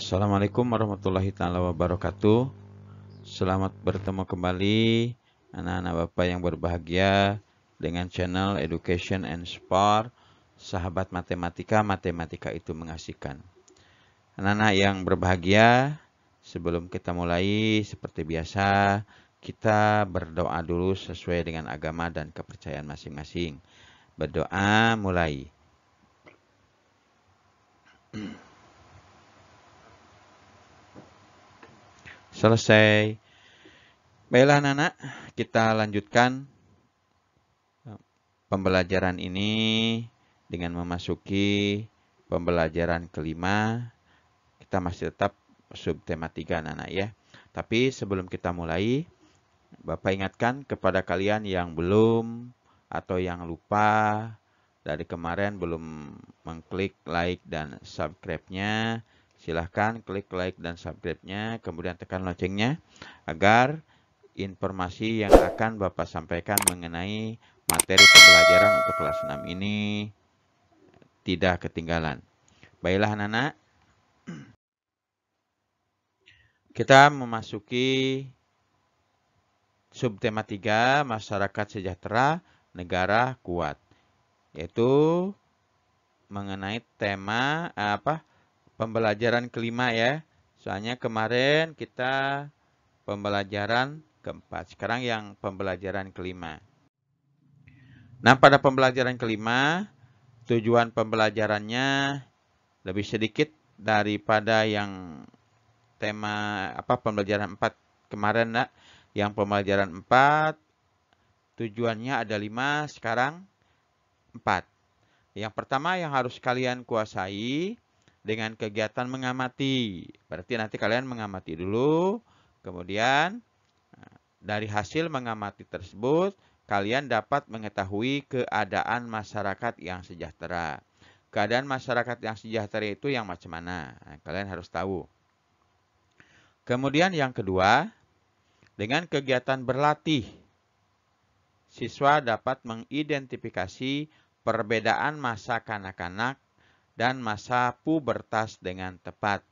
Assalamualaikum warahmatullahi taala wabarakatuh. Selamat bertemu kembali anak-anak Bapak yang berbahagia dengan channel Education and Sport. Sahabat matematika, matematika itu mengasihkan. Anak-anak yang berbahagia, sebelum kita mulai seperti biasa, kita berdoa dulu sesuai dengan agama dan kepercayaan masing-masing. Berdoa mulai. Selesai. Baiklah anak-anak, kita lanjutkan pembelajaran ini dengan memasuki pembelajaran kelima. Kita masih tetap subtema 3 anak-anak ya. Tapi sebelum kita mulai, Bapak ingatkan kepada kalian yang belum atau yang lupa dari kemarin belum mengklik like dan subscribe-nya, silahkan klik like dan subscribe-nya, kemudian tekan loncengnya agar informasi yang akan Bapak sampaikan mengenai materi pembelajaran untuk kelas 6 ini tidak ketinggalan. Baiklah anak-anak, kita memasuki subtema 3, masyarakat sejahtera, negara kuat. Yaitu mengenai tema pembelajaran kelima ya. Soalnya kemarin kita pembelajaran keempat, sekarang yang pembelajaran kelima. Nah, pada pembelajaran kelima, tujuan pembelajarannya lebih sedikit daripada yang tema pembelajaran 4 kemarin, nak. Yang pembelajaran 4 tujuannya ada 5, sekarang 4. Yang pertama yang harus kalian kuasai dengan kegiatan mengamati. Berarti nanti kalian mengamati dulu, kemudian dari hasil mengamati tersebut kalian dapat mengetahui keadaan masyarakat yang sejahtera. Keadaan masyarakat yang sejahtera itu yang macam mana? Nah, kalian harus tahu. Kemudian yang kedua, dengan kegiatan berlatih, siswa dapat mengidentifikasi perbedaan masa kanak-kanak dan masa pubertas dengan tepat.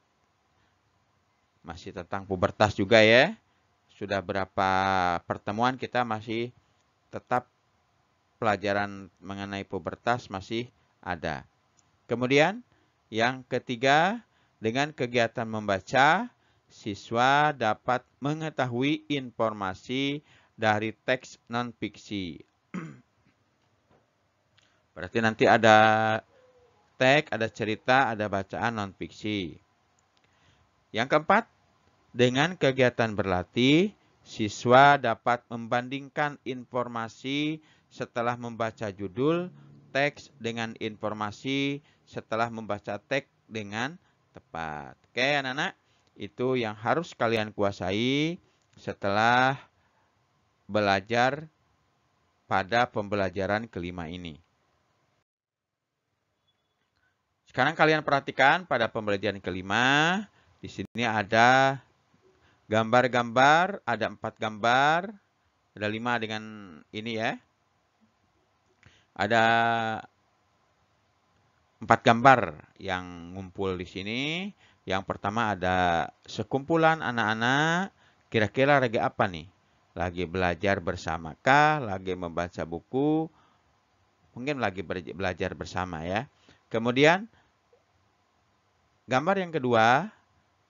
Masih tentang pubertas juga ya. Sudah berapa pertemuan kita masih tetap pelajaran mengenai pubertas masih ada. Kemudian yang ketiga, dengan kegiatan membaca, siswa dapat mengetahui informasi dari teks non-fiksi. Berarti nanti ada teks, ada cerita, ada bacaan non-fiksi. Yang keempat, dengan kegiatan berlatih, siswa dapat membandingkan informasi setelah membaca judul teks dengan informasi setelah membaca teks dengan tepat. Oke anak-anak, itu yang harus kalian kuasai setelah belajar pada pembelajaran kelima ini. Sekarang kalian perhatikan pada pembelajaran kelima, di sini ada gambar-gambar, ada 4 gambar, ada 5 dengan ini ya. Ada 4 gambar yang ngumpul di sini. Yang pertama ada sekumpulan anak-anak, kira-kira lagi apa nih? Lagi belajar bersamakah? Lagi membaca buku? Mungkin lagi belajar bersama ya. Kemudian gambar yang kedua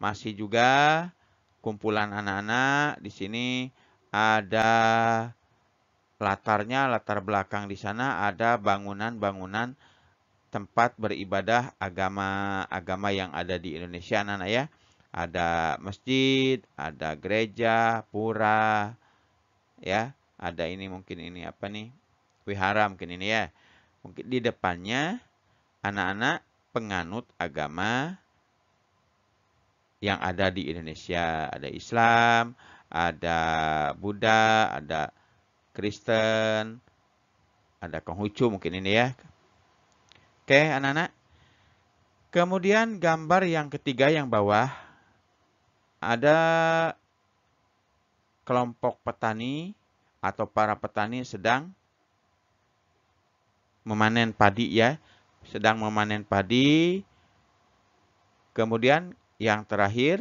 masih juga kumpulan anak-anak. Di sini ada latarnya, latar belakang di sana ada bangunan-bangunan tempat beribadah agama yang ada di Indonesia anak-anak ya. Ada masjid, ada gereja, pura, ya. Ada ini mungkin ini apa nih? Wihara mungkin ini ya. Mungkin di depannya anak-anak penganut agama yang ada di Indonesia. Ada Islam, ada Buddha, ada Kristen, ada Konghucu mungkin ini ya. Oke anak-anak. Kemudian gambar yang ketiga yang bawah, ada kelompok petani atau para petani sedang memanen padi ya. Sedang memanen padi. Kemudian Yang terakhir,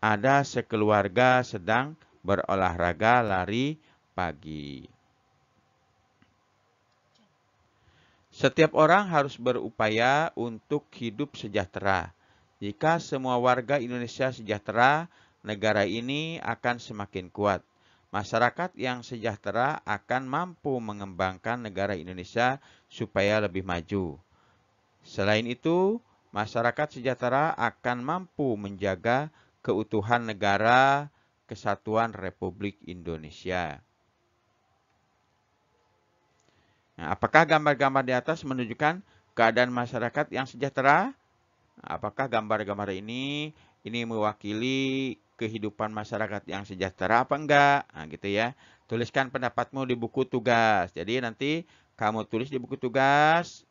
ada sekeluarga sedang berolahraga lari pagi. Setiap orang harus berupaya untuk hidup sejahtera. Jika semua warga Indonesia sejahtera, negara ini akan semakin kuat. Masyarakat yang sejahtera akan mampu mengembangkan negara Indonesia supaya lebih maju. Selain itu, masyarakat sejahtera akan mampu menjaga keutuhan negara Kesatuan Republik Indonesia. Nah, apakah gambar-gambar di atas menunjukkan keadaan masyarakat yang sejahtera? Apakah gambar-gambar ini mewakili kehidupan masyarakat yang sejahtera apa enggak? Nah, gitu ya. Tuliskan pendapatmu di buku tugas. Jadi nanti kamu tulis di buku tugas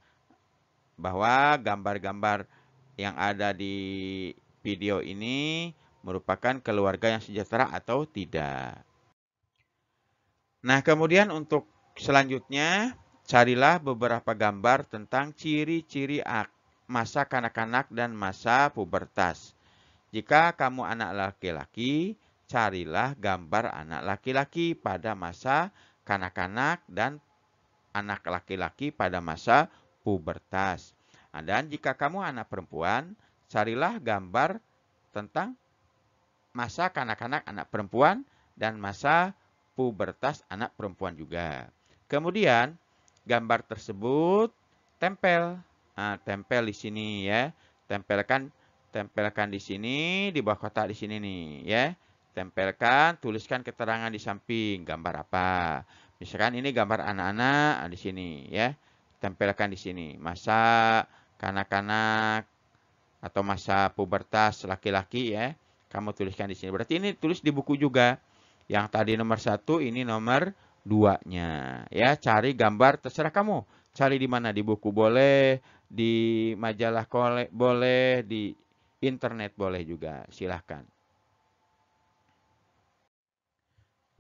bahwa gambar-gambar yang ada di video ini merupakan keluarga yang sejahtera atau tidak. Nah, kemudian untuk selanjutnya, carilah beberapa gambar tentang ciri-ciri masa kanak-kanak dan masa pubertas. Jika kamu anak laki-laki, carilah gambar anak laki-laki pada masa kanak-kanak dan anak laki-laki pada masa pubertas. Nah, dan jika kamu anak perempuan, carilah gambar tentang masa kanak-kanak anak perempuan dan masa pubertas anak perempuan juga. Kemudian, gambar tersebut tempel. Nah, tempel di sini ya. Tempelkan di sini, di bawah kotak di sini nih ya. Tempelkan, tuliskan keterangan di samping gambar apa. Misalkan ini gambar anak-anak di sini ya. Tempelkan di sini masa kanak-kanak atau masa pubertas laki-laki ya. Kamu tuliskan di sini. Berarti ini tulis di buku juga. Yang tadi nomor 1, ini nomor 2-nya. Ya, cari gambar terserah kamu. Cari di mana? Di buku boleh, di majalah boleh, di internet boleh juga, silahkan.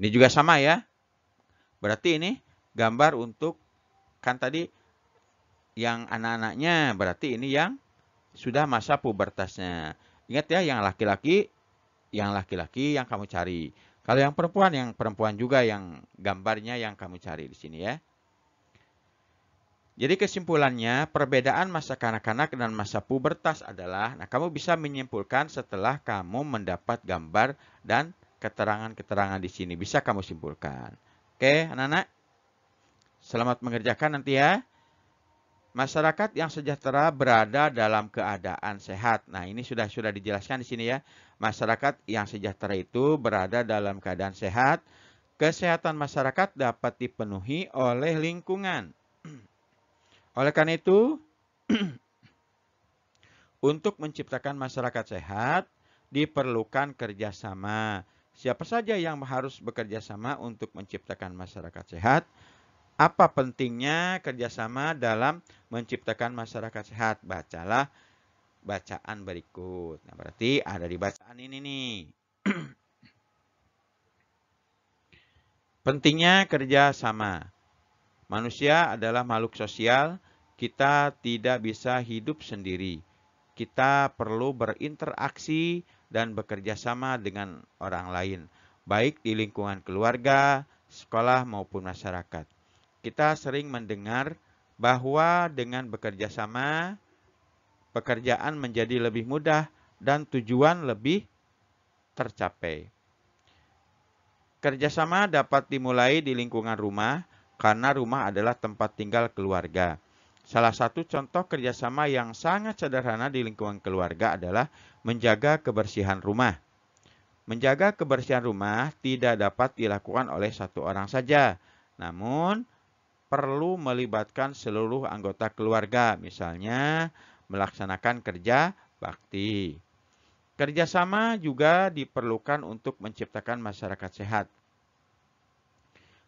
Ini juga sama ya. Berarti ini gambar untuk, kan tadi yang anak-anaknya, berarti ini yang sudah masa pubertasnya. Ingat ya, yang laki-laki yang kamu cari. Kalau yang perempuan juga yang gambarnya yang kamu cari di sini ya. Jadi kesimpulannya, perbedaan masa kanak-kanak dan masa pubertas adalah, nah kamu bisa menyimpulkan setelah kamu mendapat gambar dan keterangan-keterangan di sini. Bisa kamu simpulkan. Oke, anak-anak. Selamat mengerjakan nanti ya. Masyarakat yang sejahtera berada dalam keadaan sehat. Nah, ini sudah dijelaskan di sini ya. Masyarakat yang sejahtera itu berada dalam keadaan sehat. Kesehatan masyarakat dapat dipenuhi oleh lingkungan. Oleh karena itu, untuk menciptakan masyarakat sehat, diperlukan kerjasama. Siapa saja yang harus bekerja sama untuk menciptakan masyarakat sehat? Apa pentingnya kerjasama dalam menciptakan masyarakat sehat? Bacalah bacaan berikut. Nah, berarti ada di bacaan ini nih. Pentingnya kerjasama. Manusia adalah makhluk sosial. Kita tidak bisa hidup sendiri. Kita perlu berinteraksi dan bekerja sama dengan orang lain, baik di lingkungan keluarga, sekolah, maupun masyarakat. Kita sering mendengar bahwa dengan bekerja sama, pekerjaan menjadi lebih mudah dan tujuan lebih tercapai. Kerjasama dapat dimulai di lingkungan rumah, karena rumah adalah tempat tinggal keluarga. Salah satu contoh kerjasama yang sangat sederhana di lingkungan keluarga adalah menjaga kebersihan rumah. Menjaga kebersihan rumah tidak dapat dilakukan oleh satu orang saja, namun perlu melibatkan seluruh anggota keluarga, misalnya melaksanakan kerja bakti. Kerjasama juga diperlukan untuk menciptakan masyarakat sehat.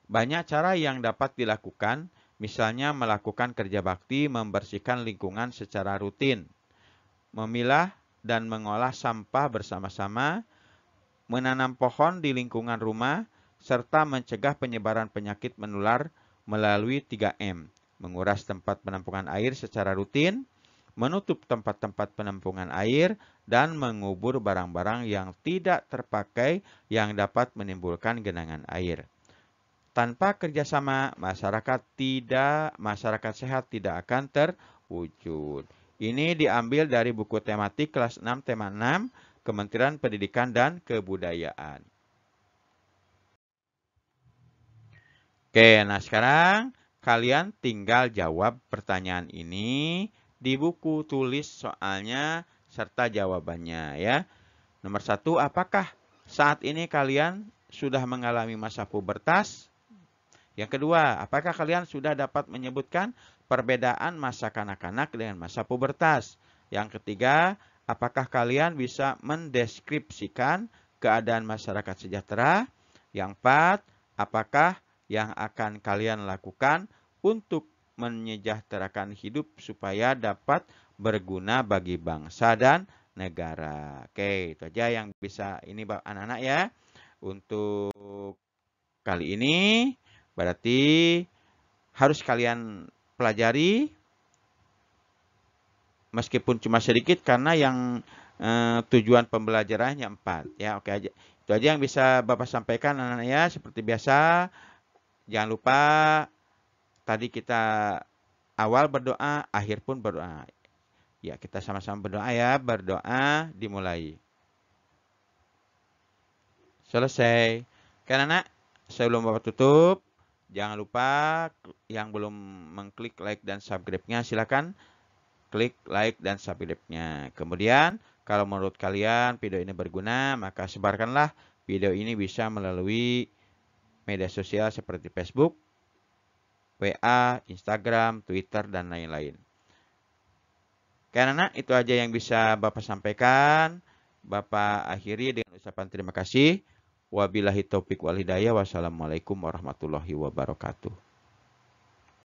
Banyak cara yang dapat dilakukan, misalnya melakukan kerja bakti, membersihkan lingkungan secara rutin, memilah dan mengolah sampah bersama-sama, menanam pohon di lingkungan rumah, serta mencegah penyebaran penyakit menular melalui 3M, menguras tempat penampungan air secara rutin, menutup tempat-tempat penampungan air, dan mengubur barang-barang yang tidak terpakai yang dapat menimbulkan genangan air. Tanpa kerjasama, masyarakat sehat tidak akan terwujud. Ini diambil dari buku tematik kelas 6 tema 6 Kementerian Pendidikan dan Kebudayaan. Oke, nah sekarang kalian tinggal jawab pertanyaan ini di buku tulis soalnya serta jawabannya ya. Nomor 1, apakah saat ini kalian sudah mengalami masa pubertas? Yang kedua, apakah kalian sudah dapat menyebutkan perbedaan masa kanak-kanak dengan masa pubertas? Yang ketiga, apakah kalian bisa mendeskripsikan keadaan masyarakat sejahtera? Yang keempat, apakah yang akan kalian lakukan untuk menyejahterakan hidup supaya dapat berguna bagi bangsa dan negara? Oke, itu aja yang bisa ini anak-anak ya. Untuk kali ini berarti harus kalian pelajari meskipun cuma sedikit karena yang tujuan pembelajarannya 4 ya. Oke aja. Itu aja yang bisa Bapak sampaikan anak-anak ya. Seperti biasa, jangan lupa tadi kita awal berdoa, akhir pun berdoa. Ya, kita sama-sama berdoa ya. Berdoa dimulai. Selesai. Kan anak, sebelum Bapak tutup, jangan lupa yang belum mengklik like dan subscribe-nya silakan klik like dan subscribe-nya. Kemudian kalau menurut kalian video ini berguna, maka sebarkanlah video ini bisa melalui media sosial seperti Facebook, WA, Instagram, Twitter, dan lain-lain. Karena itu aja yang bisa Bapak sampaikan. Bapak akhiri dengan ucapan terima kasih. Wabillahi taufik wal hidayah. Wassalamualaikum warahmatullahi wabarakatuh.